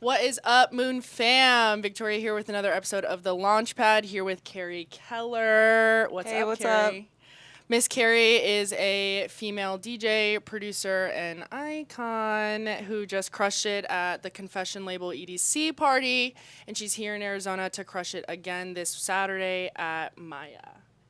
What is up, Moon fam? Victoria here with another episode of The Launchpad, here with Carrie Keller. What's up, What's Carrie? up? Miss Carrie is a female DJ, producer, and icon who just crushed it at the Confession label EDC party, and she's here in Arizona to crush it again this Saturday at Maya.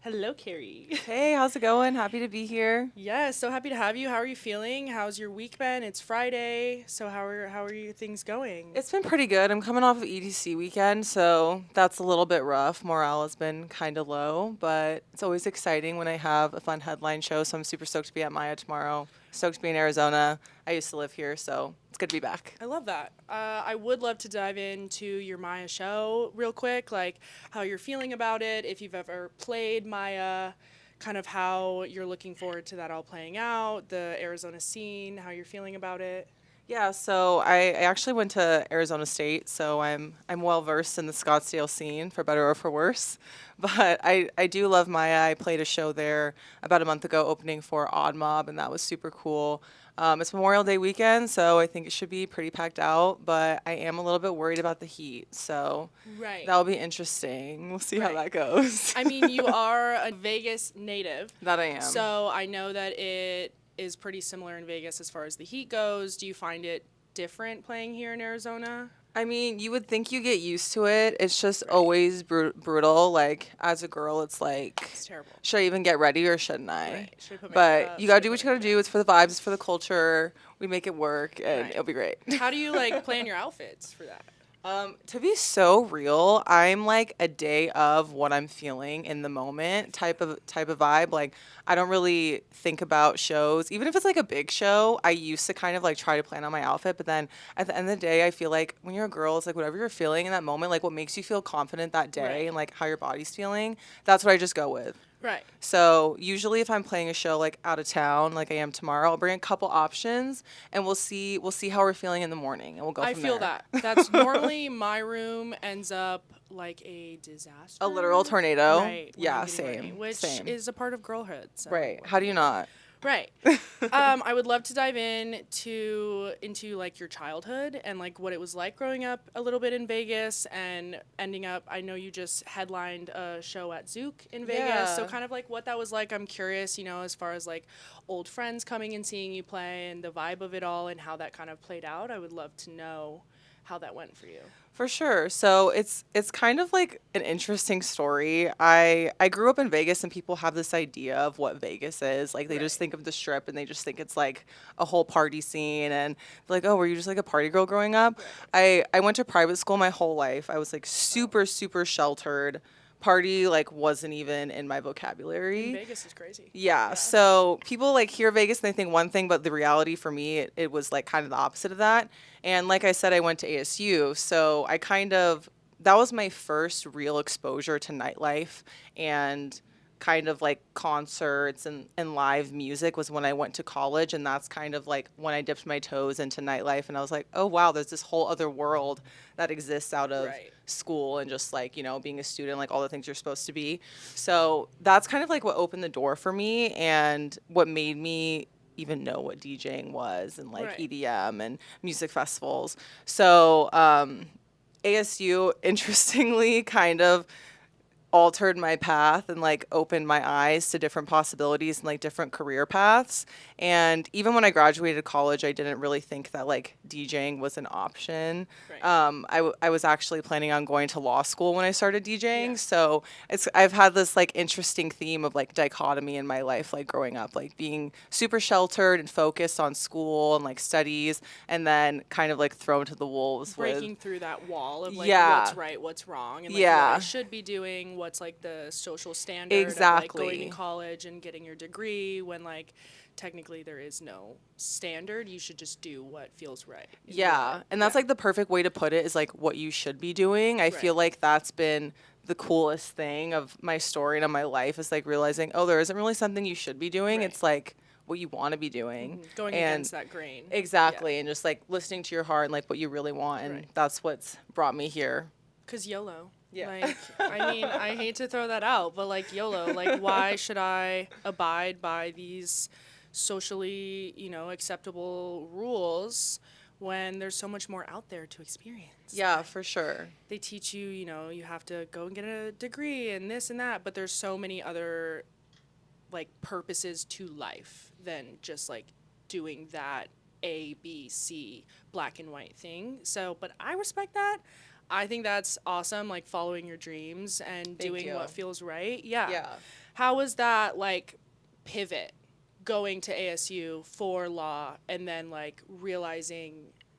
Hello, Carrie. Hey, how's it going? Happy to be here. Yeah, so happy to have you. How are you feeling? How's your week been? It's Friday, so how are your things going? It's been pretty good. I'm coming off of EDC weekend, so that's a little bit rough. Morale has been kind of low, but it's always exciting when I have a fun headline show, so I'm super stoked to be at Maya tomorrow. Stoked to be in Arizona. I used to live here, so it's good to be back. I love that. I would love to dive into your Maya show real quick, like how you're feeling about it, if you've ever played Maya, kind of how you're looking forward to that all playing out, the Arizona scene, how you're feeling about it. Yeah, so I actually went to Arizona State, so I'm well versed in the Scottsdale scene, for better or for worse. But I do love Maya. I played a show there about a month ago, opening for Odd Mob, and that was super cool. It's Memorial Day weekend, so I think it should be pretty packed out, but I am a little bit worried about the heat, so Right. that'll be interesting. We'll see how Right. that goes. I mean, you are a Vegas native, That I am. so I know that it is pretty similar in Vegas as far as the heat goes. Do you find it different playing here in Arizona? I mean, you would think you get used to it. It's just always brutal. Like, as a girl, it's like, It's terrible. should I even get ready or shouldn't I? Right. Should I put makeup But up? you gotta Should I do what put you gotta makeup do. It's for the vibes, it's for the culture. We make it work, and Right. it'll be great. How do you like plan your outfits for that? To be so real, I'm like a day of what I'm feeling in the moment type of vibe. Like, I don't really think about shows. Even if it's like a big show, I used to kind of like try to plan on my outfit, but then at the end of the day, I feel like when you're a girl, it's like whatever you're feeling in that moment, like what makes you feel confident that day Right. and like how your body's feeling, that's what I just go with. Right. So usually if I'm playing a show like out of town, like I am tomorrow, I'll bring a couple options and we'll see how we're feeling in the morning and we'll go I from feel there. that. That's normally my room ends up like a disaster. A literal tornado. Right. when Yeah, I'm getting ready, same. which same. is a part of girlhood. So Right. How do you not? Right. I would love to dive into like your childhood and like what it was like growing up a little bit in Vegas and ending up. I know you just headlined a show at Zook in Vegas, so Yeah. kind of like what that was like. I'm curious, as far as like old friends coming and seeing you play and the vibe of it all and how that kind of played out. I would love to know how that went for you. For sure. So it's kind of like an interesting story. I grew up in Vegas and people have this idea of what Vegas is. Like they just Right. think of the strip and they just think it's like a whole party scene and they're like, "Oh, were you just like a party girl growing up?" I went to private school my whole life. I was like super sheltered. Party like wasn't even in my vocabulary. In Vegas is crazy. Yeah, so people like hear Vegas and they think one thing, but the reality for me, it was like kind of the opposite of that. And like I said, I went to ASU, so that was my first real exposure to nightlife and kind of like concerts and live music was when I went to college. And that's kind of like when I dipped my toes into nightlife. And I was like, oh, wow, there's this whole other world that exists out of Right. school and just like, being a student, like all the things you're supposed to be. So that's kind of like what opened the door for me and what made me even know what DJing was and like Right. EDM and music festivals. So ASU, interestingly, kind of altered my path and like opened my eyes to different possibilities and like different career paths. And even when I graduated college, I didn't really think that like DJing was an option. Right. I was actually planning on going to law school when I started DJing. Yeah. So I've had this like interesting theme of like dichotomy in my life, like growing up, like being super sheltered and focused on school and like studies, and then kind of like thrown to the wolves Breaking with through that wall of like Yeah. what's right, what's wrong, and like Yeah. what I should be doing, what's like the social standard of like Exactly. going to college and getting your degree when like technically there is no standard. You should just do what feels right. is Yeah, what- and that's yeah. like the perfect way to put it is like what you should be doing. I feel Right. like that's been the coolest thing of my story and of my life is like realizing, oh, there isn't really something you should be doing. Right. It's like what you want to be doing. Going and against that grain. Exactly, and just like listening to your heart and like what you really want, and Right. that's what's brought me here. Cause YOLO. Yeah. Like, I mean, I hate to throw that out, but like YOLO, like why should I abide by these socially, acceptable rules when there's so much more out there to experience. Yeah, for sure. They teach you, you know, you have to go and get a degree and this and that, but there's so many other like purposes to life than just like doing that A, B, C, black and white thing. So, but I respect that. I think that's awesome, like following your dreams and doing you. what feels right. Yeah. Yeah. How was that like pivot going to ASU for law and then like realizing,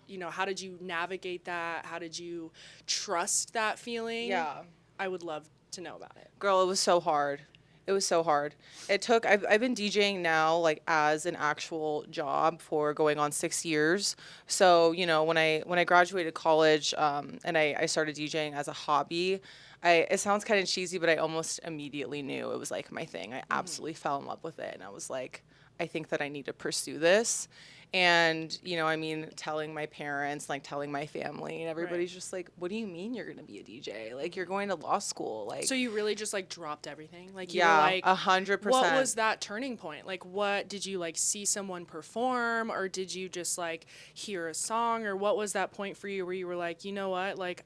you know, how did you navigate that? How did you trust that feeling? Yeah. I would love to know about it. Girl, it was so hard. It was so hard. I've been DJing now like as an actual job for going on 6 years. So, you know, when I graduated college, and I started DJing as a hobby, it sounds kind of cheesy, but I almost immediately knew it was like my thing. I absolutely fell in love with it. And I was like, I think that I need to pursue this. And, you know, I mean, telling my parents, like telling my family, and everybody's just like, what do you mean you're going to be a DJ? Like, you're going to law school. Like, So you really just like dropped everything? Like, you yeah, were like, 100%. what was that turning point? Like, what did you like see someone perform, or did you just like hear a song, or what was that point for you where you were like, you know what, like,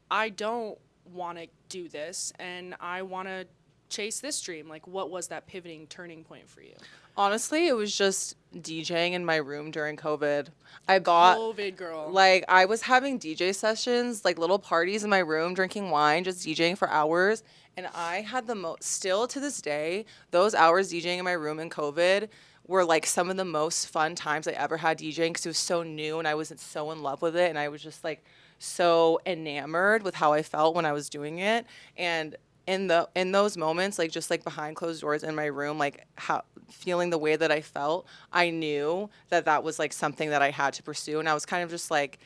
I don't want to do this and I want to chase this dream? Like, what was that pivoting turning point for you? Honestly, it was just DJing in my room during COVID. I bought, COVID girl. like, I was having DJ sessions, like little parties in my room, drinking wine, just DJing for hours. And I had the most, still to this day, those hours DJing in my room in COVID were like some of the most fun times I ever had DJing because it was so new and I was so in love with it. And I was just like so enamored with how I felt when I was doing it. And in those moments, like just like behind closed doors in my room, like how feeling the way that I felt, I knew that that was like something that I had to pursue. And I was kind of just like,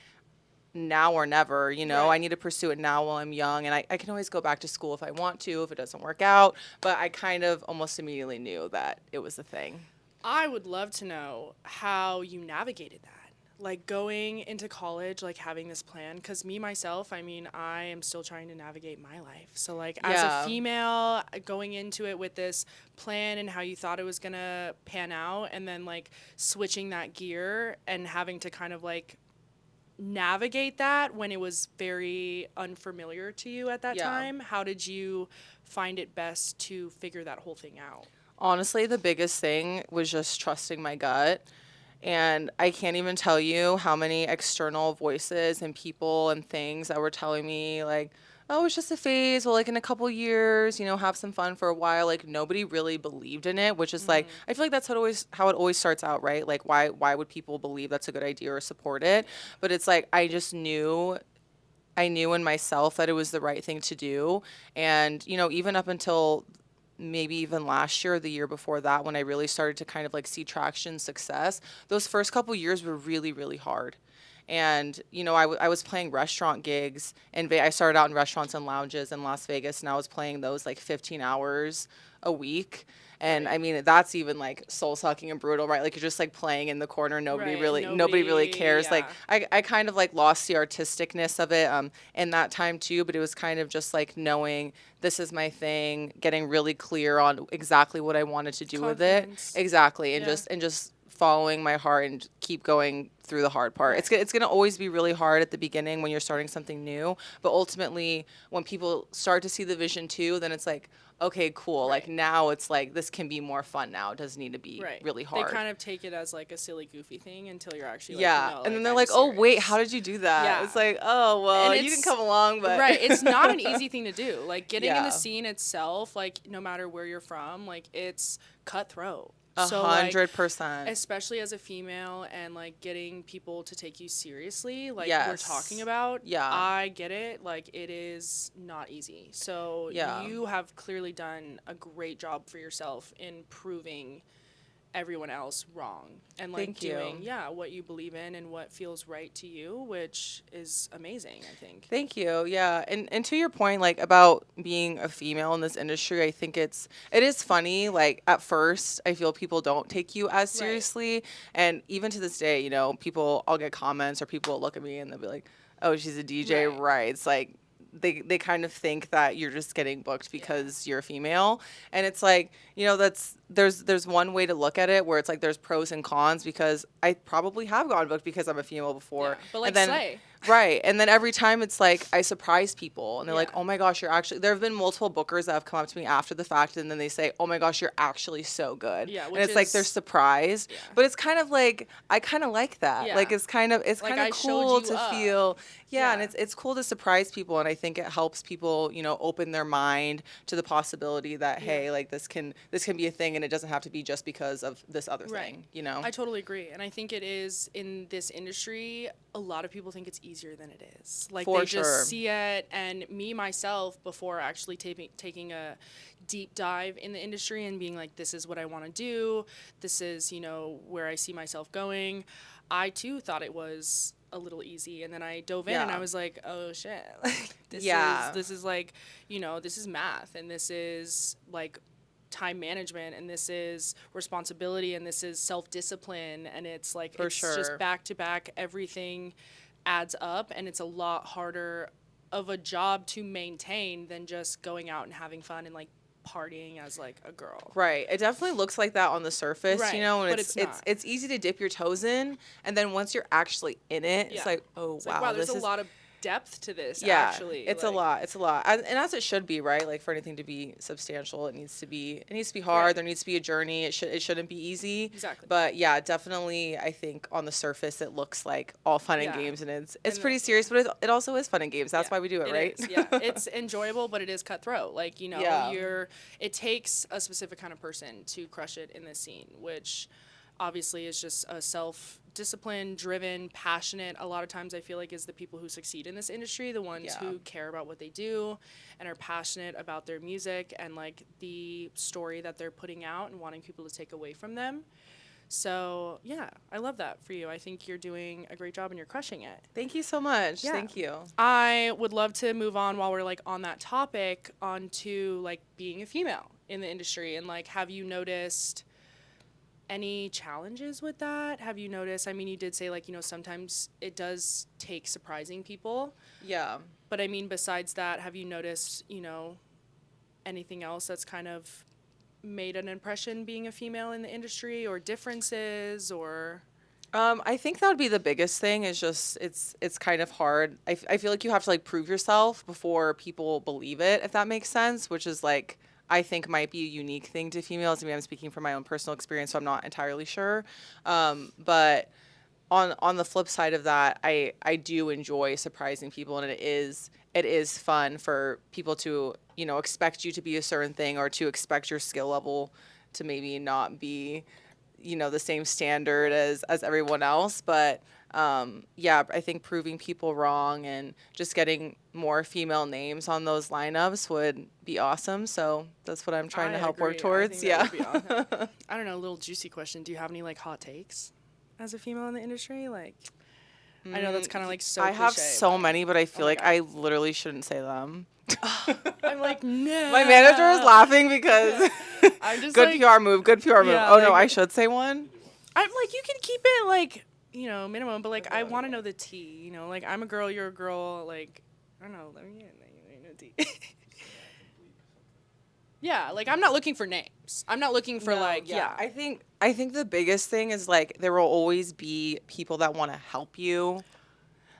now or never, you know, Right. I need to pursue it now while I'm young. And I can always go back to school if I want to, if it doesn't work out. But I kind of almost immediately knew that it was the thing. I would love to know how you navigated that. Like going into college, like having this plan. Because me, myself, I mean, I am still trying to navigate my life. So, like, as Yeah. a female, going into it with this plan and how you thought it was going to pan out, and then, like, switching that gear and having to kind of, like, navigate that when it was very unfamiliar to you at that Yeah. time. How did you find it best to figure that whole thing out? Honestly, the biggest thing was just trusting my gut. And I can't even tell you how many external voices and people and things that were telling me, like, oh, it's just a phase. Well, like in a couple years, you know, have some fun for a while. Like nobody really believed in it, which is like, I feel like that's how it always starts out, right? Like, why would people believe that's a good idea or support it? But it's like, I knew in myself that it was the right thing to do. And, you know, even up until maybe even last year or the year before that, when I really started to kind of like see traction, success, those first couple years were really, really hard. And, you know, I was playing restaurant gigs and I started out in restaurants and lounges in Las Vegas, and I was playing those like 15 hours a week. And I mean, that's even like soul sucking and brutal, right? Like you're just like playing in the corner. Nobody Right, nobody really cares. yeah. Like I kind of like lost the artisticness of it in that time too, but it was kind of just like knowing this is my thing, getting really clear on exactly what I wanted to do with it. Confidence. Exactly. Yeah. And just following my heart and keep going through the hard part. Right. It's going to always be really hard at the beginning when you're starting something new, but ultimately when people start to see the vision too, then it's like, okay, cool. Like Right. now it's like this can be more fun now. It doesn't need to be Right. really hard. They kind of take it as like a silly, goofy thing until you're actually like, yeah. no, And then like, they're I'm like, "Oh, wait, serious." how did you do that?" Yeah. It's like, "Oh, well, And you it's- didn't come along, but Right. It's not an easy thing to do. Like getting in Yeah. the scene itself, like no matter where you're from, like it's cutthroat. A So, like, 100%. especially as a female and like getting people to take you seriously, like we're Yes. talking about. Yeah. I get it. Like it is not easy. So Yeah. you have clearly done a great job for yourself in proving everyone else wrong and like Thank you. doing what you believe in and what feels right to you, which is amazing, I think. Thank you. Yeah. And to your point, like about being a female in this industry, I think it is funny. Like at first I feel people don't take you as seriously. And even to this day, you know, I'll get comments or people will look at me and they'll be like, oh, she's a DJ, Right. right? It's like they kind of think that you're just getting booked because you're a female. And it's like, you know, that's there's one way to look at it where it's like there's pros and cons, because I probably have gone booked because I'm a female before. Yeah, but like and then, slay. Right. And then every time it's like I surprise people and they're like, Yeah. oh my gosh, you're actually, there have been multiple bookers that have come up to me after the fact and then they say, oh my gosh, you're actually so good. Yeah, and which it's like they're is- surprised. Yeah. But it's kind of like, I kind of like that. Yeah. Like it's kind of Like, I showed cool you to up. feel. Yeah, and Yeah. it's cool to surprise people, and I think it helps people, open their mind to the possibility that hey, like this can be a thing, and it doesn't have to be just because of this other Right. thing, I totally agree. And I think it is in this industry, a lot of people think it's easier than it is. Like For they just sure. see it. And me, myself, before actually taking a deep dive in the industry and being like, this is what I want to do. This is, where I see myself going. I too thought it was a little easy. And then I dove in and Yeah. I was like, oh shit. Like Yeah. this is like, this is math and this is like time management and this is responsibility and this is self-discipline and it's like For it's sure. just back to back, everything adds up and it's a lot harder of a job to maintain than just going out and having fun and like partying as like a girl. Right. It definitely looks like that on the surface, Right, and but it's it's not. it's easy to dip your toes in, and then once you're actually in it, Yeah. it's like, oh It's wow, like, wow, this there's a is lot of depth to this yeah, actually. it's like, a lot. It's a lot, and as it should be, right? Like for anything to be substantial, it needs to be hard. Right. There needs to be a journey. It shouldn't be easy. Exactly. But yeah, definitely, I think on the surface it looks like all fun and Yeah. games, and it's And pretty serious, but it also is fun and games. That's Yeah, why we do it, right? is, yeah, it's enjoyable, but it is cutthroat. Like Yeah. it takes a specific kind of person to crush it in this scene, which obviously is just a self-disciplined, driven, passionate. A lot of times I feel like is the people who succeed in this industry, the ones Yeah. who care about what they do and are passionate about their music and like the story that they're putting out and wanting people to take away from them. So yeah, I love that for you. I think you're doing a great job and you're crushing it. Thank you so much. Yeah. Thank you. I would love to move on while we're like on that topic onto like being a female in the industry and like have you noticed any challenges with that? Have you noticed, I mean, you did say like, sometimes it does take surprising people, Yeah. but I mean, besides that, have you noticed, anything else that's kind of made an impression being a female in the industry or differences or? I think that would be the biggest thing is just it's kind of hard. I feel like you have to like prove yourself before people believe it, if that makes sense, which is like I think might be a unique thing to females. I mean, I'm speaking from my own personal experience, so I'm not entirely sure. But on the flip side of that, I do enjoy surprising people, and it is fun for people to expect you to be a certain thing or to expect your skill level to maybe not be the same standard as everyone else. But yeah, I think proving people wrong and just getting more female names on those lineups would be awesome. So that's what I'm trying to help work agree. I towards. think that Yeah. would be awesome. I don't know, a little juicy question. Do you have any like hot takes as a female in the industry? Like, I know that's kind of like so I have cliche, so but many, but I feel my like God. I literally shouldn't say them. I'm like, no. My manager is laughing because I'm just good like, PR move, good PR move. Yeah, Oh no, like- I should say one. I'm like, you can keep it like, minimum, but like, I want to know the tea, like, I'm a girl, you're a girl, like, I don't know, let me know tea. Yeah, like, I'm not looking for names. I'm not looking for No, like, yeah. I think the biggest thing is like there will always be people that want to help you.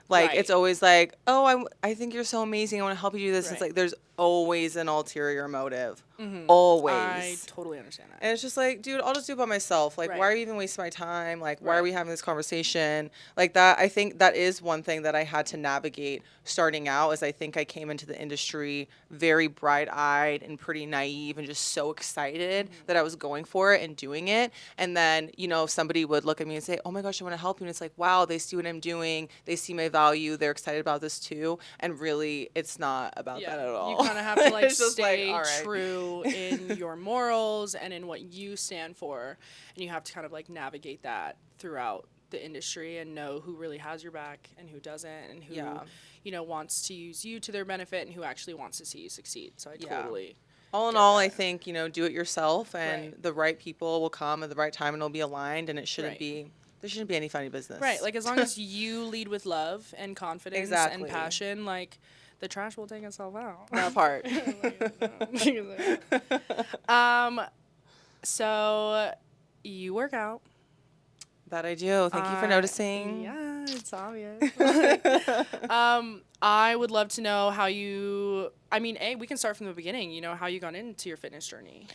Like Right. it's always like, oh, I think you're so amazing. I want to help you do this. It's Right. like there's always an ulterior motive. Always. I totally understand that. And it's just like, dude, I'll just do it by myself. Like, Right. why are you even wasting my time? Like, why are Right. we having this conversation? Like that, I think that is one thing that I had to navigate starting out is I think I came into the industry very bright-eyed and pretty naive and just so excited that I was going for it and doing it. And then, somebody would look at me and say, oh my gosh, I want to help you. And it's like, wow, they see what I'm doing. They see my value. They're excited about this too. And really, it's not about that at all. You kind of have to like It's just like, stay all right. true in your morals and in what you stand for, and you have to kind of like navigate that throughout the industry and know who really has your back and who doesn't, and who Yeah. wants to use you to their benefit and who actually wants to see you succeed. So I Yeah. totally. All in get all, that. I think, do it yourself and Right. the right people will come at the right time and it'll be aligned and it shouldn't Right. there shouldn't be any funny business. Right, like as long as you lead with love and confidence Exactly. and passion, like the trash will take itself out. That part. So you work out. That I do. Thank you for noticing. Yeah, it's obvious. I would love to know how you, I mean, we can start from the beginning, you know, how you got into your fitness journey.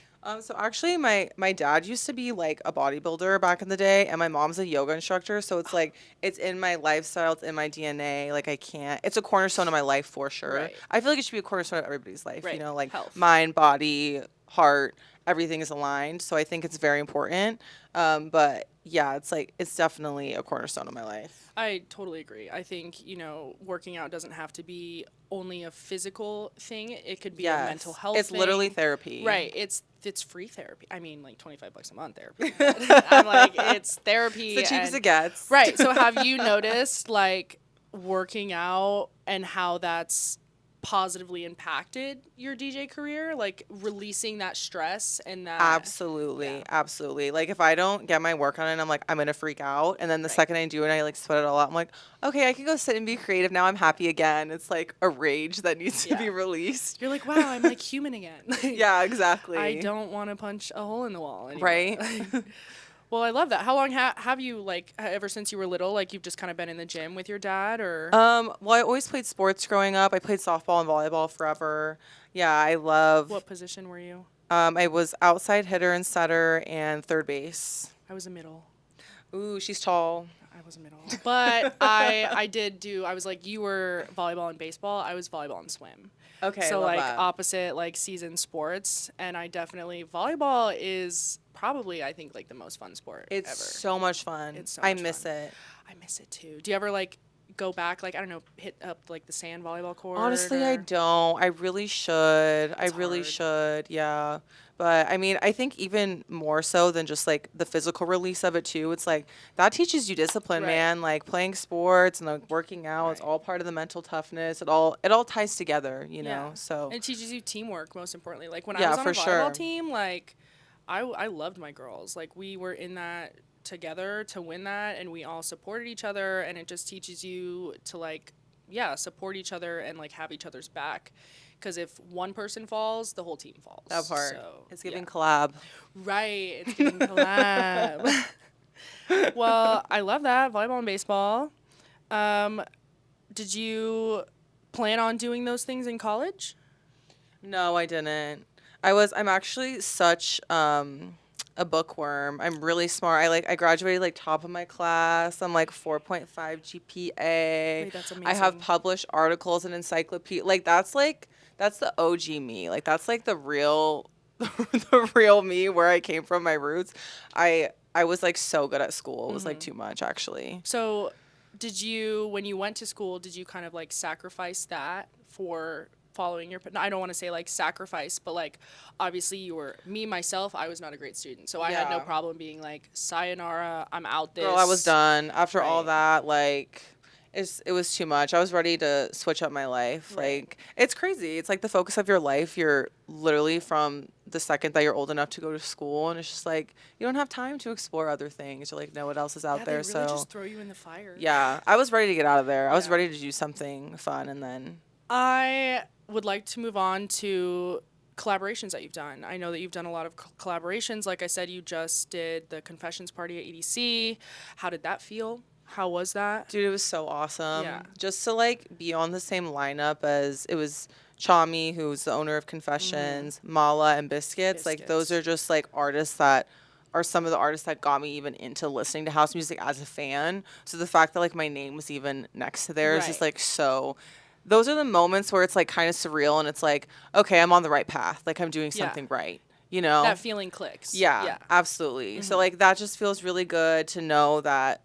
So actually, my dad used to be like a bodybuilder back in the day, and my mom's a yoga instructor. So it's like it's in my lifestyle, it's in my DNA. Like I can't. It's a cornerstone of my life for sure. Right. I feel like it should be a cornerstone of everybody's life. Right. You know, like Health. mind, body, heart, everything is aligned. So I think it's very important. But yeah, it's definitely a cornerstone of my life. I totally agree. I think, you know, working out doesn't have to be only a physical thing. It could be a mental health It's thing. literally therapy. Right. It's free therapy. I mean, like $25 a month therapy. I'm like, it's therapy. It's the cheapest it gets. Right. So have you noticed like working out and how that's positively impacted your DJ career? Like releasing that stress and that. Absolutely. Absolutely. Like if I don't get my work on it, I'm like, I'm going to freak out. And then the second I do it, I like sweat it all out. I'm like, okay, I can go sit and be creative. Now I'm happy again. It's like a rage that needs to be released. You're like, wow, I'm like human again. Yeah, exactly. I don't want to punch a hole in the wall anymore. Right. Well, I love that. How long have you, like, ever since you were little, like, you've just kind of been in the gym with your dad, or? Well, I always played sports growing up. I played softball and volleyball forever. Yeah, I love. What position were you? I was outside hitter and setter and third base. I was a middle. Ooh, she's tall. I was a middle. But I was like, you were volleyball and baseball. I was volleyball and swim. Okay, So, love like, that. opposite, like, season sports. And I definitely, volleyball is probably, I think, like, the most fun sport It's ever. so much fun. It's so I much miss fun. it. I miss it, too. Do you ever, like, go back, like, I don't know, hit up, like, the sand volleyball court? Honestly, I don't. I really should. I really hard. should. Yeah. But I mean, I think even more so than just like the physical release of it too. It's like that teaches you discipline, Right. man. Like playing sports and like working out, it's Right. all part of the mental toughness. It all ties together, you know. So And it teaches you teamwork, most importantly. Like, when I Yeah, was on a for volleyball sure. team, like, I loved my girls. Like, we were in that together to win that, and we all supported each other, and it just teaches you to, like, support each other and, like, have each other's back. Because if one person falls, the whole team falls. that part. So, It's giving yeah. collab. Right. It's getting collab. Well, I love that. Volleyball and baseball. Did you plan on doing those things in college? No, I didn't. I'm actually such a bookworm. I'm really smart. I graduated like top of my class. I'm like 4.5 GPA. Wait, that's I have amazing. published articles in encyclopedia. Like that's the OG me. Like that's like the real the real me where I came from, my roots. I was like so good at school. It was like too much actually. So, when you went to school, did you kind of like sacrifice that for following your, I don't want to say like sacrifice, but like obviously myself, I was not a great student. So I had no Yeah. problem being like, sayonara, I'm out this. Girl, I was done. After all Right. that, like, it was too much. I was ready to switch up my life. Right. Like, it's crazy. It's like the focus of your life. You're literally from the second that you're old enough to go to school, and it's just like you don't have time to explore other things or like know what else is out Yeah, there. they really So just throw you in the fire. yeah, I was ready to get out of there. I was Yeah. ready to do something fun, and then I would like to move on to collaborations that you've done. I know that you've done a lot of collaborations. Like I said, you just did the Confessions party at EDC. How did that feel? How was that? dude, it was so awesome. Yeah. Just to like be on the same lineup as it was Chami, who's the owner of Confessions, Mala, and Biscuits. Like those Biscuits. are just like artists that are some of the artists that got me even into listening to house music as a fan. So the fact that like my name was even next to theirs is Right. like so. Those are the moments where it's like kind of surreal and it's like, okay, I'm on the right path. Like I'm doing Yeah. something right. You know? That feeling clicks. Yeah, absolutely. So like that just feels really good to know that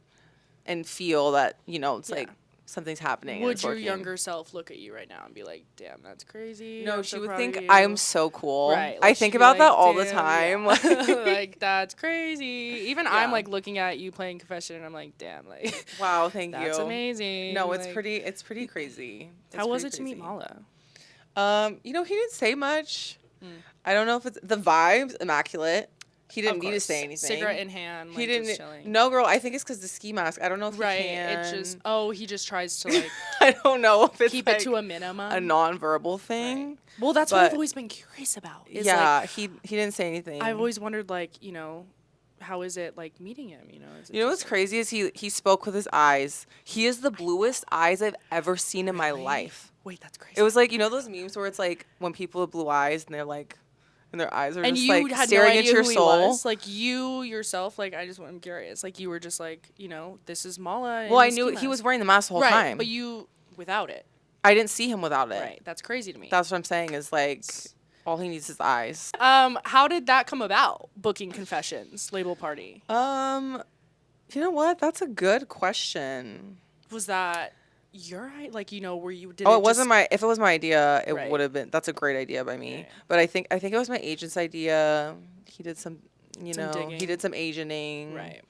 and feel that, you know, it's like something's happening. and Would it's your working. younger self look at you right now and be like, damn, that's crazy? No, I'm she so would proud think of you." I'm so cool. Right. I like, think she'd be about that like, all the "Damn, time. yeah." Like, that's crazy. Even I'm Yeah. like looking at you playing Confession and I'm like, damn, like, Wow, thank you. that's amazing. No, it's Like, pretty crazy. It's How was pretty it to meet crazy. Mala? You know, he didn't say much. I don't know if it's the vibes immaculate. He didn't Of need to course. say anything. Cigarette in hand, like He didn't. just chilling. No, girl. I think it's because the ski mask. I don't know if Right. he can. It just he just tries to like I don't know if it's keep like it to a minimum. a non-verbal thing. Right. Well, that's what I've but- always been curious about. Is Yeah, like, he didn't say anything. I've always wondered, like, how is it like meeting him? Is it You know what's just, crazy is he spoke with his eyes. He has the bluest eyes I've ever seen in my Really? life. Wait, that's crazy. It was like, those memes where it's like when people have blue eyes and they're like, and their eyes are and just you like had staring no into idea your who soul. He was? Like you yourself, like I'm curious. Like you were just like, this is Mala. Well, in I the knew ski he was mask. wearing the mask the whole right, time. but you without it. I didn't see him without it. Right, that's crazy to me. That's what I'm saying is like all he needs is eyes. How did that come about? Booking Confessions label party. You know what? That's a good question. Was that your like were you? Did Oh, it wasn't my. If it was my idea, it Right. would have been. That's a great idea by me. Right. But I think it was my agent's idea. He did some, Some digging. he did some Asianing. Right.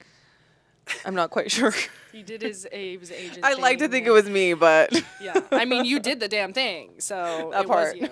I'm not quite sure. He did his agent. I like to thing, think it and- was me, but Yeah, I mean, you did the damn thing, so That it part. was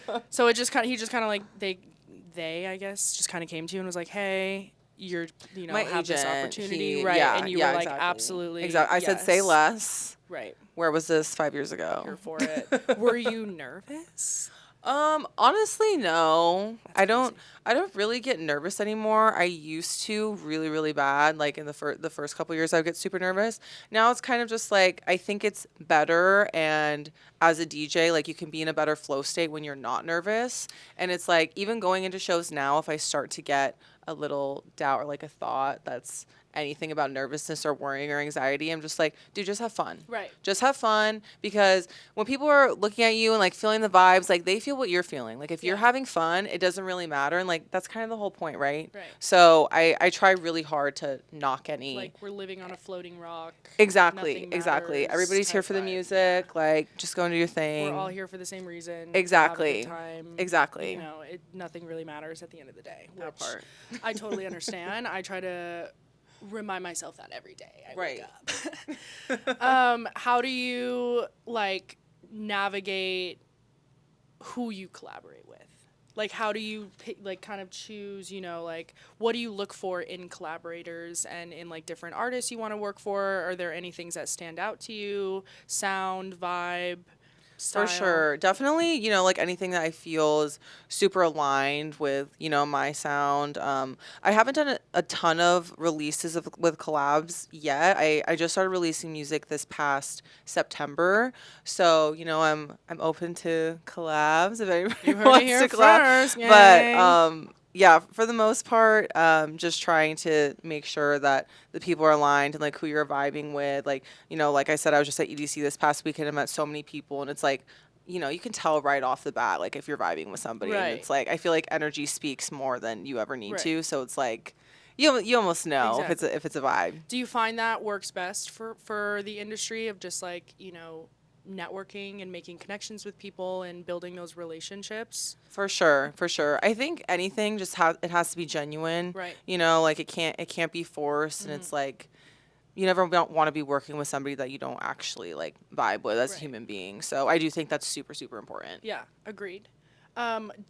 you. So it just kind of, he just kind of like they I guess just kind of came to you and was like, hey, you're my have this agent, opportunity, he- right? yeah, And you yeah, were like, exactly. absolutely. Exactly. I said, say yes." less. Right. Where was this 5 years ago? Here for it. Were you nervous? Honestly, no. That's I don't. crazy. I don't really get nervous anymore. I used to really, really bad. Like in the first couple years, I would get super nervous. Now it's kind of just like I think it's better. And as a DJ, like you can be in a better flow state when you're not nervous. And it's like even going into shows now, if I start to get a little doubt or like a thought that's anything about nervousness or worrying or anxiety, I'm just like, dude, just have fun. Right. Just have fun, because when people are looking at you and like feeling the vibes, like they feel what you're feeling. Like if you're Yeah. having fun, it doesn't really matter. And like that's kind of the whole point, right? Right. So I try really hard to knock any. Like we're living on a floating rock. Exactly. nothing Exactly. matters Everybody's here type for the vibe. music. Like just go and do your thing. We're all here for the same reason. Exactly. Have a good time. Exactly. Nothing really matters at the end of the day. That Which part. I totally understand. I try to remind myself that every day I Right. wake up. How do you like navigate who you collaborate with? Like how do you pick, like kind of choose, like what do you look for in collaborators and in like different artists you want to work for? Are there any things that stand out to you? Sound, vibe, style? For sure. Definitely, like anything that I feel is super aligned with, my sound. I haven't done a ton of releases with collabs yet. I just started releasing music this past September. So, I'm open to collabs if anybody You heard it wants here to collab. first, gang. But yeah, for the most part, just trying to make sure that the people are aligned and like who you're vibing with. Like, like I said, I was just at EDC this past weekend. I met so many people, and it's like, you can tell right off the bat, like if you're vibing with somebody. Right. And it's like, I feel like energy speaks more than you ever need Right. to. So it's like, you almost know Exactly. if it's a vibe. Do you find that works best for the industry of just like, networking and making connections with people and building those relationships? For sure, for sure. I think anything just has to be genuine. Right. Like it can't be forced, and it's like you never don't want to be working with somebody that you don't actually like vibe with as a Right. human being. So I do think that's super, super important. Yeah, agreed.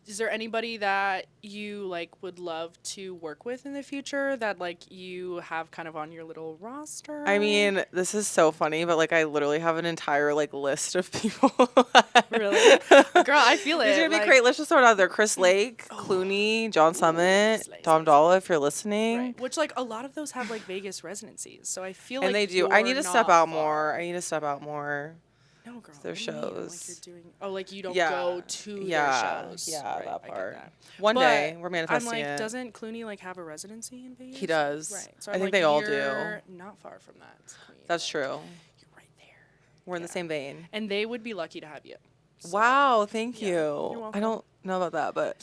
Is there anybody that you like would love to work with in the future that like you have kind of on your little roster? I mean, this is so funny, but like I literally have an entire like list of people. Really? Girl, I feel it. These are gonna be like- great. Let's just throw it out there. Chris Lake, Clooney, John Summit, slay, Tom slay, Dalla, if you're listening. Right. Which like a lot of those have like Vegas residencies, so I feel And like they do. I need you're to step not out far. more. I need to step out more. No, girl. their what do you mean? Like shows. you're doing. Oh, like you don't Yeah. go to Yeah. their shows. Yeah, Right, that I get part. that. One But day we're I'm manifesting like, it. doesn't Clooney like have a residency in Vegas? He does. Right. So I I'm think like, they all do. you're not far from that. Queen. That's Like, true. You're right there. We're in the Yeah. same vein. And they would be lucky to have you. So- Wow, thank yeah, you. you're welcome. I don't know about that, but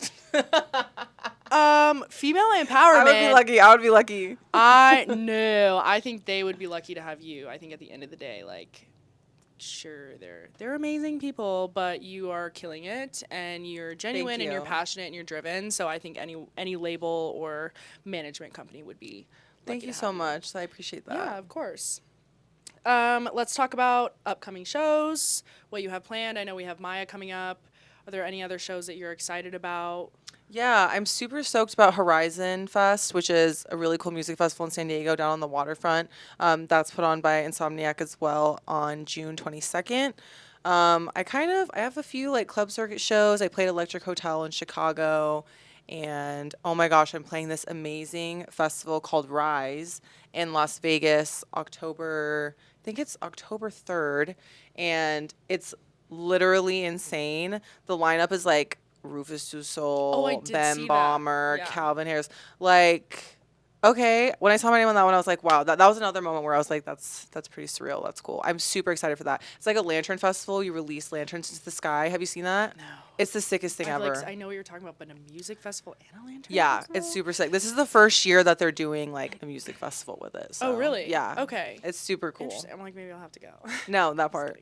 Female empowerment. I would be lucky. I would be lucky. I think they would be lucky to have you. I think at the end of the day, like, sure, they're amazing people, but you are killing it, and you're genuine, and you're you. passionate, and you're driven. So I think any label or management company would be. Thank lucky you to so have much. I appreciate that. Yeah, of course. Let's talk about upcoming shows, what you have planned. I know we have Maya coming up. Are there any other shows that you're excited about? Yeah, I'm super stoked about Horizon Fest, which is a really cool music festival in San Diego down on the waterfront. That's put on by Insomniac as well on June 22nd. I have a few like club circuit shows. I played Electric Hotel in Chicago, and oh my gosh, I'm playing this amazing festival called Rise in Las Vegas, I think it's October 3rd, and it's literally insane. The lineup is like Rufus Du Oh, I Sol, did Ben see that. Bomber, Yeah. Calvin Harris. Like, okay, when I saw my name on that one, I was like, wow, that was another moment where I was like, that's pretty surreal. That's cool. I'm super excited for that. It's like a lantern festival. You release lanterns into the sky. Have you seen that? No. It's the sickest thing ever. I know what you're talking about, but a music festival and a lantern Yeah, festival? it's super sick. This is the first year that they're doing like a music festival with it. Oh, So, really? Yeah. Okay. It's super cool. Interesting. I'm like, maybe I'll have to go. No, that part.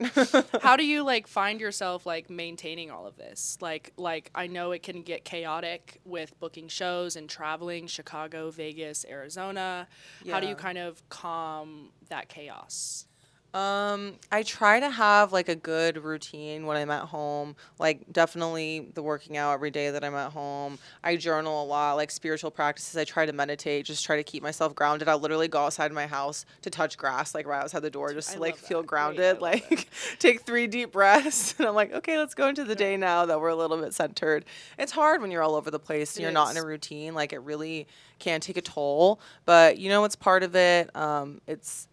How do you like find yourself like maintaining all of this? Like I know it can get chaotic with booking shows and traveling, Chicago, Vegas, Arizona. How do you Yeah. kind of calm that chaos? I try to have like a good routine when I'm at home. Like definitely the working out every day that I'm at home. I journal a lot, like spiritual practices. I try to meditate, just try to keep myself grounded. I'll literally go outside my house to touch grass, like right outside the door, just I to like love feel that. Wait, I grounded. love it. Like take 3 deep breaths, and I'm like, okay, let's go into the day now that we're a little bit centered. It's hard when you're all over the place and It you're not in a is. routine. Like it really can take a toll, but you know it's part of it.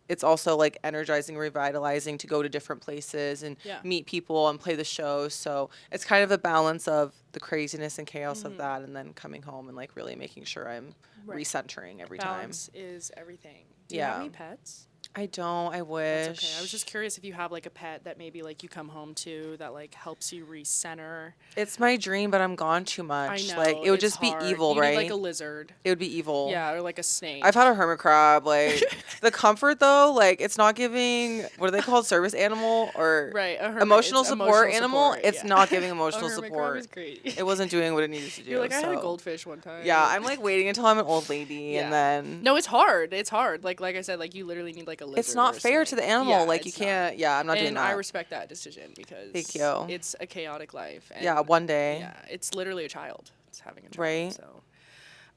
It's also like energizing, revitalizing to go to different places and Yeah. meet people and play the shows. So it's kind of a balance of the craziness and chaos of that, and then coming home and like really making sure I'm Right. recentering every Balance is everything. Do you have Yeah. any pets? time. I don't. I wish. That's okay. I was just curious if you have like a pet that maybe like you come home to that like helps you recenter. It's my dream, but I'm gone too much. I know Like it would it's just be hard. evil, You right? need like a lizard. It would be evil. Yeah, or like a snake. I've had a hermit crab. Like the comfort though, like it's not giving. What are they called? Service animal or Right, a hermit, emotional it's support emotional animal? support, It's yeah. not giving A emotional hermit crab support. is great. It wasn't doing what it needed to do. You're like, I had a so- goldfish one time. Yeah, I'm like waiting until I'm an old lady and then. No, it's hard. It's hard. Like I said, like you literally need like a lizard. It's not or a fair to snake. the animal. Yeah, like you it's not. can't. Yeah, I'm not doing And that. I respect that decision because Thank you. it's a chaotic life. And Yeah, one day. Yeah, it's literally a child. It's having a child. Right. So,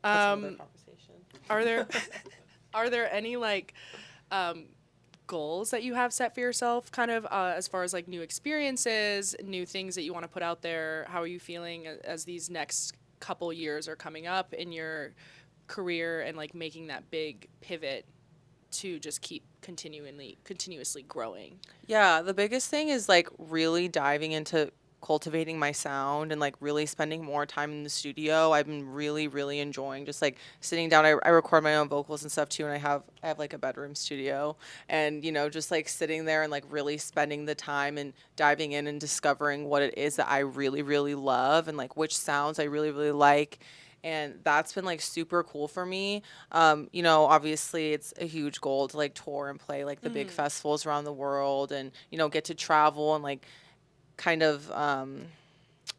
That's another conversation. are there are there any like goals that you have set for yourself, kind of as far as like new experiences, new things that you want to put out there? How are you feeling as these next couple years are coming up in your career and like making that big pivot to just keep continuously growing? Yeah, the biggest thing is like really diving into cultivating my sound and like really spending more time in the studio. I've been really, really enjoying just like sitting down. I record my own vocals and stuff too, and I have like a bedroom studio, and you know just like sitting there and like really spending the time and diving in and discovering what it is that I really, really love and like which sounds I really, really like. And that's been like super cool for me. You know, obviously it's a huge goal to like tour and play like the big festivals around the world and, you know, get to travel and like kind of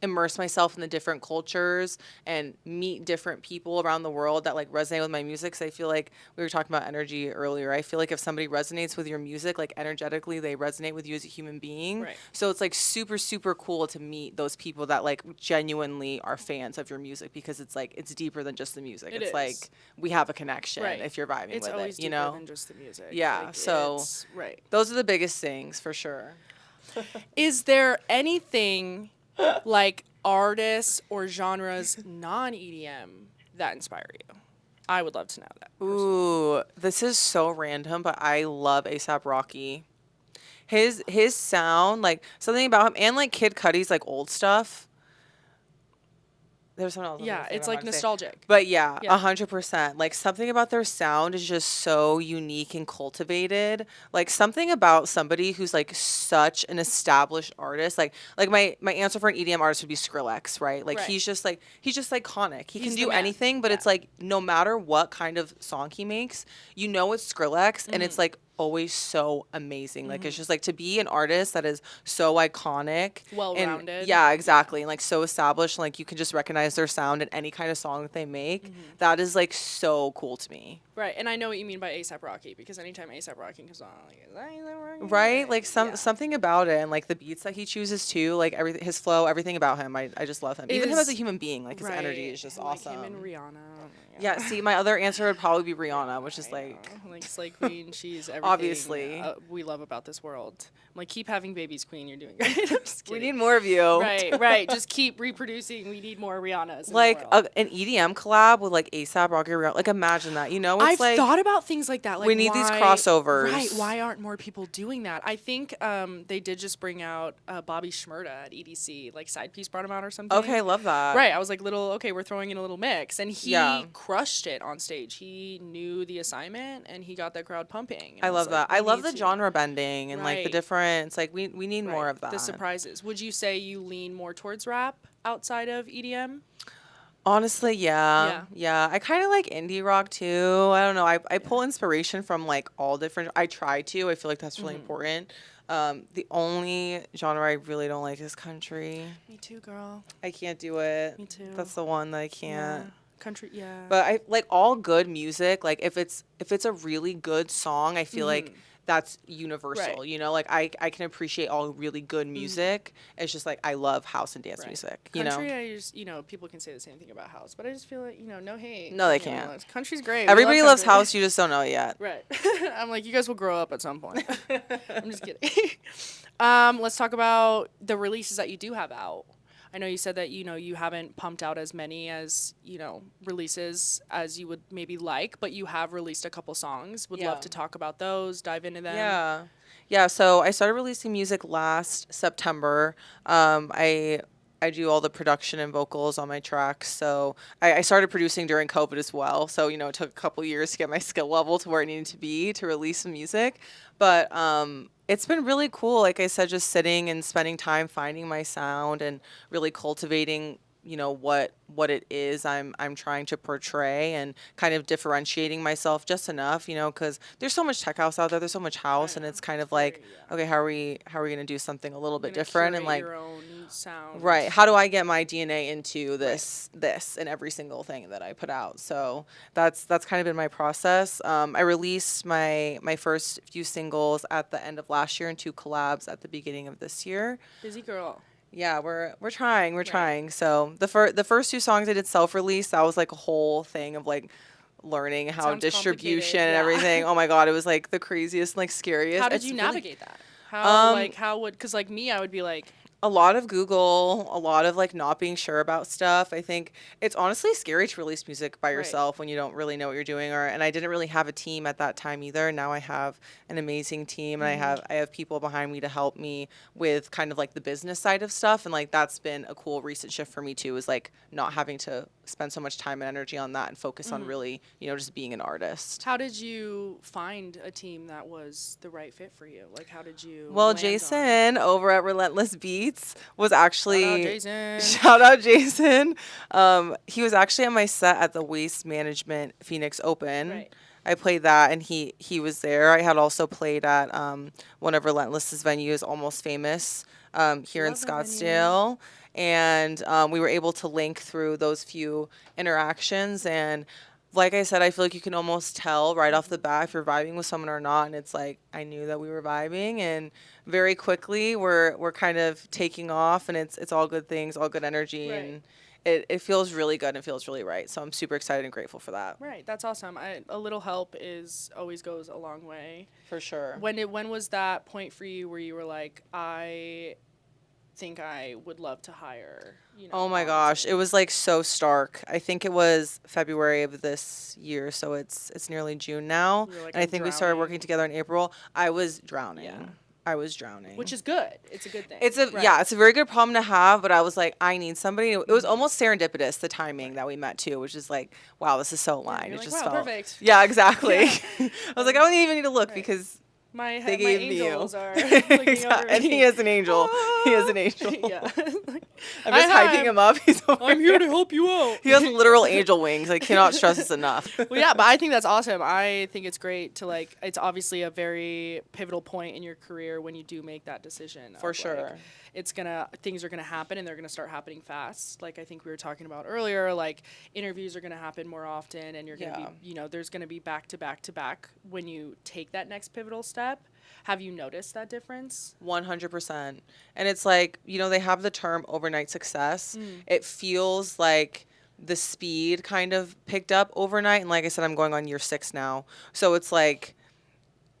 immerse myself in the different cultures and meet different people around the world that like resonate with my music. 'Cause I feel like we were talking about energy earlier. I feel like if somebody resonates with your music, like energetically, they resonate with you as a human being. Right. So it's like super, super cool to meet those people that like genuinely are fans of your music because it's like it's deeper than just the music. It It's is. like we have a connection Right. if you're vibing It's with always it, you deeper know? than just the music. Yeah, so- right. Those are the biggest things for sure. Is there anything like artists or genres non-EDM that inspire you? I would love to know that. Ooh, this is so random, but I love ASAP Rocky. His sound, like something about him, and like Kid Cudi's like old stuff. There's something else. I was Yeah, gonna say, it's but I'm like not gonna say. nostalgic. But yeah, Yeah. 100%. Like something about their sound is just so unique and cultivated. Like something about somebody who's like such an established artist. Like my answer for an EDM artist would be Skrillex, right? Like Right. he's just iconic. He He's can the do man. anything, but it's Yeah. like no matter what kind of song he makes, you know it's Skrillex, and it's like always so amazing. Like it's just like to be an artist that is so iconic, Well-rounded. and yeah, exactly, and like so established, and like you can just recognize their sound in any kind of song that they make. That is like so cool to me. Right, and I know what you mean by A$AP Rocky, because anytime A$AP Rocky comes on, like, is that A$AP Rocky? Right, like Yeah. something about it, and like the beats that he chooses too, like everything, his flow, everything about him, I just love him. Even him as a human being, like his energy is just and, awesome. Like him and Rihanna. Oh my Yeah, God. see, my other answer would probably be Rihanna, which is I like, know. Like Slay Queen, she's everything Obviously. we love about this world. I'm like, keep having babies, Queen. You're doing great. I'm just we kidding. need more of you. Right. Just keep reproducing. We need more Rihannas. In Like the world. an EDM collab with like A$AP Rocky, Rihanna. Like imagine that, you know? It's I've like thought about things like that. Like we need these why- crossovers. Right. Why aren't more people doing that? I think they did just bring out Bobby Shmurda at EDC. Like Side Piece brought him out or something. Okay, love that. Right. I was like, we're throwing in a little mix. And he Yeah. crushed it on stage. He knew the assignment and he got the crowd pumping. And I was love like, that. I we love need the to- genre bending and like the Right. difference. Like we need more Right. of that. The surprises. Would you say you lean more towards rap outside of E EDM? Honestly, yeah. Yeah. I kind of like indie rock too. I don't know. I pull inspiration from like all different. I try to. I feel like that's really important. The only genre I really don't like is country. Me too, girl. I can't do it. Me too. That's the one that I can't. Yeah. Country, yeah. But I like all good music. Like if it's a really good song, I feel like that's universal. Right. You know, like I can appreciate all really good music. It's just like I love house and dance Right. music. Country, You know, I just, people can say the same thing about house, but I just feel like, no hate. No, they You know, can't. country's great. We everybody love loves country. house. You just don't know it yet. Right. I'm like, you guys will grow up at some point. I'm just kidding. Let's talk about the releases that you do have out. I know you said that, you haven't pumped out as many as, releases as you would maybe like, but you have released a couple songs. Would love Yeah. to talk about those, dive into them. Yeah. Yeah, so I started releasing music last September. I do all the production and vocals on my tracks. So I started producing during COVID as well. So, it took a couple years to get my skill level to where it needed to be to release some music. But it's been really cool. Like I said, just sitting and spending time finding my sound and really cultivating what it is I'm trying to portray, and kind of differentiating myself just enough, because there's so much tech house out there, there's so much house, and it's kind of like, okay, how are we gonna do something a little bit Gonna different, and curate like, your own sound. right, how do I get my DNA into this in every single thing that I put out? So that's kind of been my process. I released my first few singles at the end of last year and 2 collabs at the beginning of this year. Busy girl. Yeah, we're trying. We're trying. So the first 2 songs I did self-release. That was like a whole thing of like learning how Sounds distribution complicated, and yeah. everything. Oh my God, it was like the craziest, like scariest. How did It's you really- navigate that? How would, because like me, I would be like, A lot of Google, a lot of like not being sure about stuff. I think it's honestly scary to release music by yourself when you don't really know what you're doing. And I didn't really have a team at that time either. Now I have an amazing team, and I have people behind me to help me with kind of like the business side of stuff. And like that's been a cool recent shift for me too, is like not having to spend so much time and energy on that and focus on really, just being an artist. how did you find a team that was the right fit for you? Like, how did you? Well, land on- Jason over at Relentless Beats was actually Shout out, Jason. Shout out Jason. He was actually on my set at the Waste Management Phoenix Open. Right. I played that, and he was there. I had also played at one of Relentless's venues, Almost Famous, here in Love that venue. Scottsdale. And we were able to link through those few interactions. And like I said, I feel like you can almost tell right off the bat if you're vibing with someone or not. And it's like, I knew that we were vibing, and very quickly we're kind of taking off, and it's all good things, all good energy. Right. And it feels really good and it feels really right. So I'm super excited and grateful for that. Right, that's awesome. A little help always goes a long way. For sure. When was that point for you where you were like, I think I would love to hire, Oh my gosh, it was like so stark. I think it was February of this year, so it's nearly June now. You were like, And I "I'm think we started drowning." working together in April. I was drowning. Yeah. I was drowning. Which is good. It's a good thing. It's Right. it's a very good problem to have, but I was like, I need somebody. It was almost serendipitous, the timing that we met too, which is like, wow, this is so aligned. you're It like, just wow, felt perfect. Yeah, exactly. Yeah. I was like, I don't even need to look Right. because My they gave me you. angels are looking over And me. he is an angel. He is an angel. Yeah. I'm just hyping him up. He's over I'm here to help you out. He has literal angel wings. I cannot stress this enough. Well, yeah, but I think that's awesome. I think it's great to like. It's obviously a very pivotal point in your career when you do make that decision. For of, sure. Like, things are gonna happen and they're gonna start happening fast. Like I think we were talking about earlier. Like interviews are gonna happen more often, and you're gonna be, there's gonna be back to back to back when you take that next pivotal step. Have you noticed that difference? 100%. And it's like, they have the term overnight success. It feels like the speed kind of picked up overnight. And like I said, I'm going on year 6 now. So it's like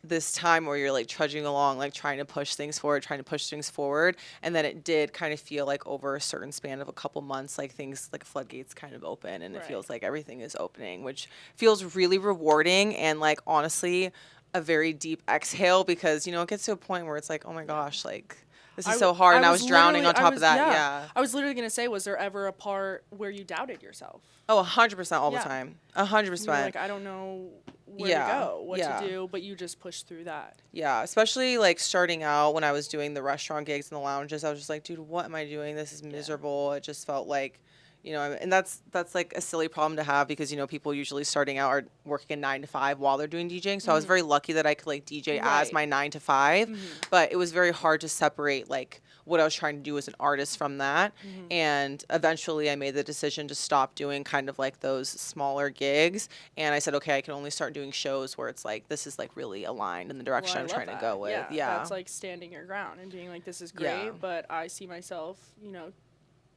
this time where you're like trudging along, like trying to push things forward. And then it did kind of feel like over a certain span of a couple months, like things like floodgates kind of open and it feels like everything is opening, which feels really rewarding and like honestly a very deep exhale because, it gets to a point where it's like, oh my gosh, like this is so hard. And I was drowning on top of that. Yeah. I was literally going to say, was there ever a part where you doubted yourself? Oh, 100% all the time. 100%. You're like, I don't know where to go, what to do, but you just push through that. Yeah, especially like starting out when I was doing the restaurant gigs and the lounges, I was just like, dude, what am I doing? This is miserable. It just felt like, and that's like a silly problem to have because, people usually starting out are working a 9 to 5 while they're doing DJing. So I was very lucky that I could like DJ as my 9 to 5, but it was very hard to separate like what I was trying to do as an artist from that. And eventually I made the decision to stop doing kind of like those smaller gigs. And I said, okay, I can only start doing shows where it's like, this is like really aligned in the direction I'm trying to go with. Yeah. That's like standing your ground and being like, this is great, but I see myself,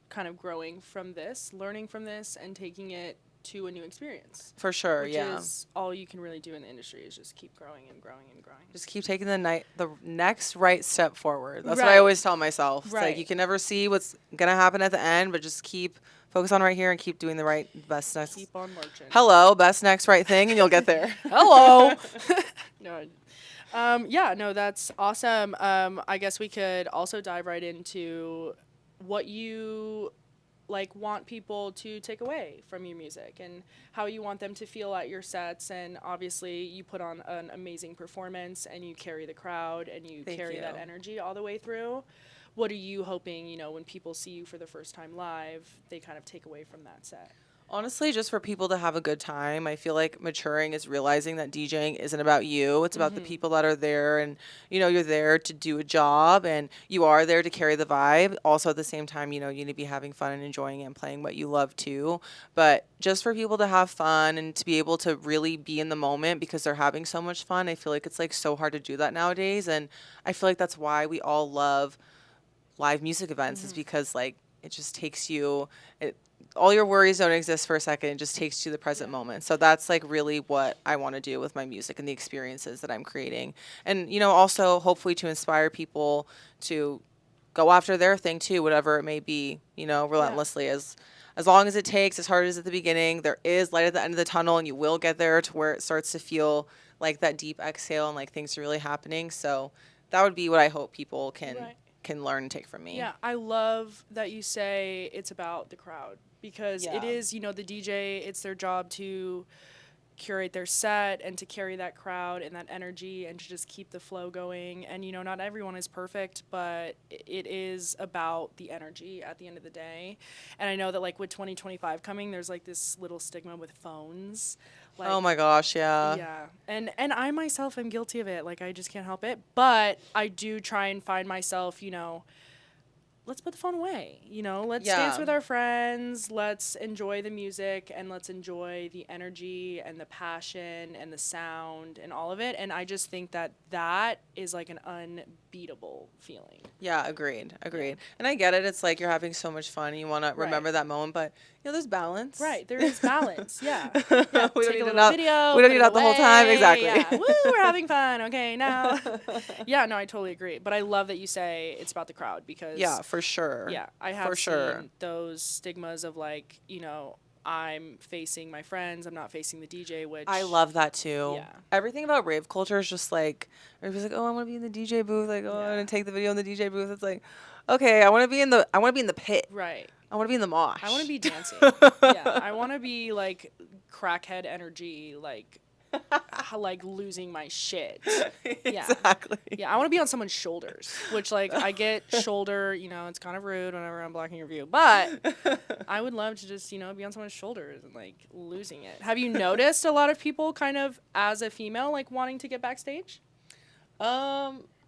kind of growing from this, learning from this, and taking it to a new experience. For sure, which is all you can really do in the industry is just keep growing and growing and growing. Just keep taking the next right step forward. That's what I always tell myself. It's like you can never see what's going to happen at the end, but just keep focus on right here and keep doing the best next. Keep on marching. Hello, best next right thing, and you'll get there. Hello. No, that's awesome. I guess we could also dive right into what you want people to take away from your music and how you want them to feel at your sets. And obviously you put on an amazing performance and you carry the crowd and you carry that energy all the way through. What are you hoping, when people see you for the first time live, they kind of take away from that set? Honestly, just for people to have a good time. I feel like maturing is realizing that DJing isn't about you. It's about the people that are there and, you're there to do a job and you are there to carry the vibe. Also at the same time, you need to be having fun and enjoying it and playing what you love too. But just for people to have fun and to be able to really be in the moment because they're having so much fun. I feel like it's like so hard to do that nowadays. And I feel like that's why we all love live music events is because like it just takes you, all your worries don't exist for a second. It just takes you to the present moment. So that's like really what I want to do with my music and the experiences that I'm creating. And, also hopefully to inspire people to go after their thing too, whatever it may be, relentlessly as long as it takes, as hard as at the beginning, there is light at the end of the tunnel and you will get there to where it starts to feel like that deep exhale and like things are really happening. So that would be what I hope people can learn and take from me. Yeah, I love that you say it's about the crowd because it is, the DJ, it's their job to curate their set and to carry that crowd and that energy and to just keep the flow going. And, not everyone is perfect, but it is about the energy at the end of the day. And I know that, like, with 2025 coming, there's, like, this little stigma with phones. Like, oh, my gosh, yeah. Yeah. And I myself am guilty of it. Like, I just can't help it. But I do try and find myself, let's put the phone away. Let's dance with our friends. Let's enjoy the music and let's enjoy the energy and the passion and the sound and all of it. And I just think that that is like an unbeatable feeling. Yeah, agreed. And I get it. It's like you're having so much fun and you want to remember that moment, but there's balance. Right, there is balance. Yeah. We don't take need a little to video. We don't need that the whole time. Exactly. Yeah. Woo, we're having fun. Okay, now. Yeah, no, I totally agree. But I love that you say it's about the crowd because for sure. Yeah, I have seen those stigmas of like, I'm facing my friends, I'm not facing the DJ, which I love that too. Yeah. Everything about rave culture is just like everybody's like, oh, I want to be in the DJ booth. Like, oh, I want to take the video in the DJ booth. It's like, okay, I want to be in the pit. Right. I want to be in the mosh. I want to be dancing. Yeah, I want to be like crackhead energy, like like losing my shit. Yeah. Exactly. Yeah, I want to be on someone's shoulders, which like I get shoulder, it's kind of rude whenever I'm blocking your view, but I would love to just, be on someone's shoulders and like losing it. Have you noticed a lot of people kind of as a female like wanting to get backstage?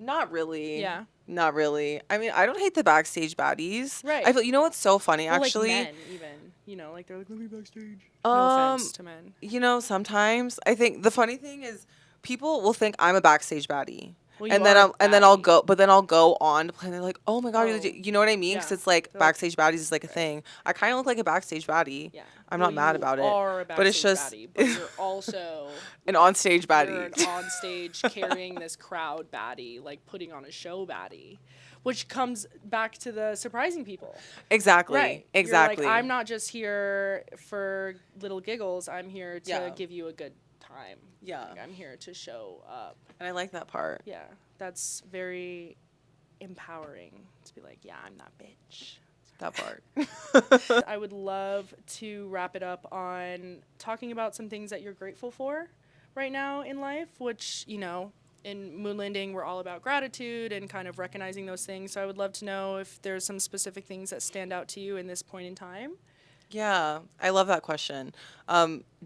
Not really. Yeah. Not really. I mean, I don't hate the backstage baddies. Right. I feel, you know what's so funny, Well, actually? like men even, like they're like, let me backstage. No offense to men. Sometimes I think the funny thing is people will think I'm a backstage baddie. Well, And you then are a I'll baddie. go, but then I'll go on to play. And they're like, "Oh my god, Oh, you know what I mean?" Because yeah. it's like They're like- backstage baddies is like a thing. I kind of look like a backstage baddie. Yeah. I'm Well, not mad you about it. Are a But it's backstage just baddie, but you're also an on-stage you're baddie. an on stage carrying this crowd baddie, like putting on a show baddie, which comes back to the surprising people. Exactly. Right. Exactly. You're like, I'm not just here for little giggles. I'm here to Yeah. give you a good time. Yeah. Like, I'm here to show up. And I like that part. Yeah. That's very empowering to be like, yeah, I'm that bitch. That part. I would love to wrap it up on talking about some things that you're grateful for right now in life, which, in Moonlanding, we're all about gratitude and kind of recognizing those things. So I would love to know if there's some specific things that stand out to you in this point in time. Yeah, I love that question.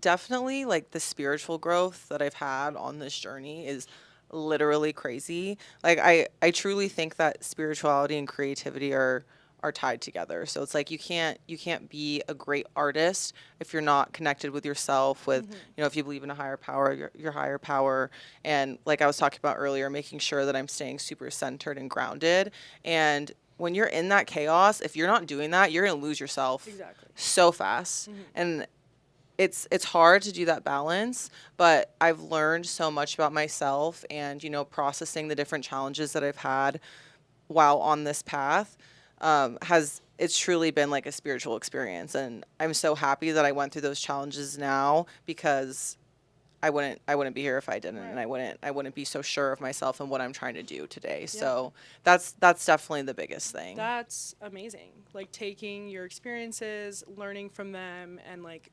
Definitely, like the spiritual growth that I've had on this journey is literally crazy. Like I truly think that spirituality and creativity are tied together. So it's like you can't be a great artist if you're not connected with yourself, with if you believe in a higher power, your higher power. And like I was talking about earlier, making sure that I'm staying super centered and grounded. And when you're in that chaos, if you're not doing that, you're gonna lose yourself Exactly. so fast. And it's hard to do that balance, but I've learned so much about myself and processing the different challenges that I've had while on this path it's truly been like a spiritual experience. And I'm so happy that I went through those challenges now, because I wouldn't be here if I didn't. Right. And I wouldn't be so sure of myself and what I'm trying to do today. So that's definitely the biggest thing. That's amazing. Like taking your experiences, learning from them, and like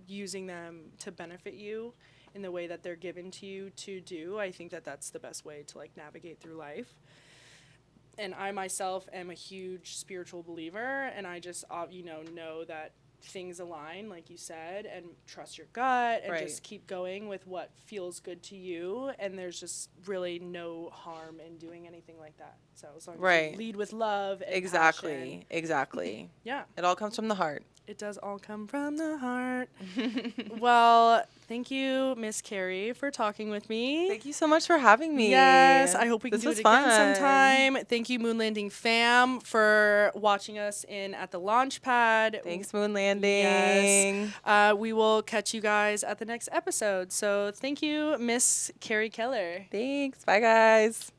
using them to benefit you in the way that they're given to you to do. I think that that's the best way to like navigate through life. And I myself am a huge spiritual believer, and I just know that things align, like you said, and trust your gut and Right. just keep going with what feels good to you. And there's just really no harm in doing anything like that. So as long as Right. you lead with love and Exactly. passion, Exactly. yeah, It all comes from the heart. it does all come from the heart. Well, thank you, Miss Carrie, for talking with me. Thank you so much for having me. Yes, I hope we can This do was it again fun. sometime. Thank you, Moonlanding fam, for watching us at the launch pad. Thanks, Moon Landing. Yes. We will catch you guys at the next episode. So thank you, Miss Carrie Keller. Thanks. Bye, guys.